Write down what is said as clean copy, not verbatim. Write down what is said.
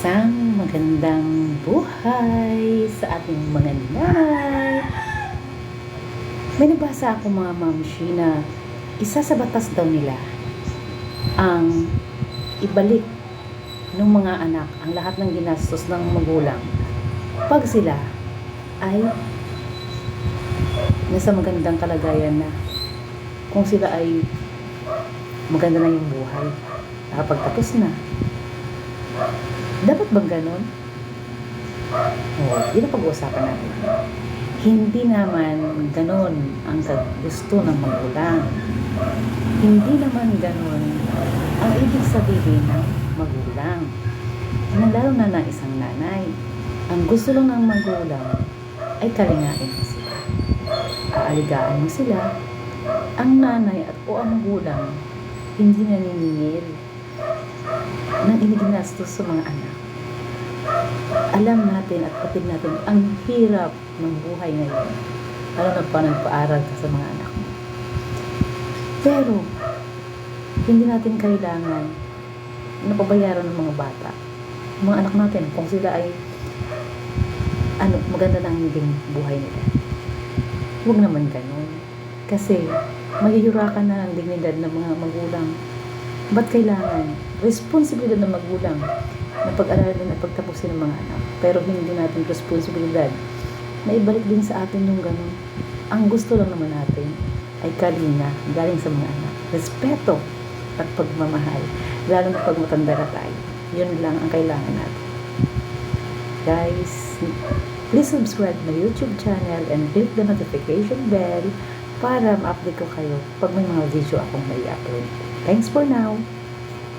Isang magandang buhay sa ating mga nanay. May nabasa ako mga mamshi na isa sa batas daw nila ang ibalik ng mga anak ang lahat ng ginastos ng magulang pag sila ay nasa magandang kalagayan na, kung sila ay maganda na yung buhay, nakapagtapos na. Dapat bang ganon? Yun ang pag-uusapan natin. Hindi naman ganon ang gusto ng magulang. Hindi naman ganon ang ibig sabihin ng magulang. Lalo na ng isang nanay. Ang gusto lang ng magulang ay kalingain mo sila. Aaligaan mo sila. Ang nanay at o ang magulang hindi naniningil ng iniginastos sa mga anak. Alam natin at kapatid natin ang hirap ng buhay ngayon. Lalo na pa nagpaaral ka sa mga anak mo. Pero hindi natin kailangan na pabayaran ng mga bata, mga anak natin, kung sila ay maganda na ang naging buhay nila. Huwag naman ganun. Kasi mahihirakan na ang dignidad ng mga magulang. Ba't kailangan? Responsibilidad ng magulang na pag-aralin at pagtapusin ng mga anak. Pero hindi natin responsibilidad na ibalik din sa atin yung ganun. Ang gusto lang naman natin ay kalinga galing sa mga anak. Respeto at pagmamahal. Lalo na pag matanda na tayo. Yun lang ang kailangan natin. Guys, please subscribe my YouTube channel and click the notification bell para ma-update ko kayo pag may mga video akong may upload. Thanks for now!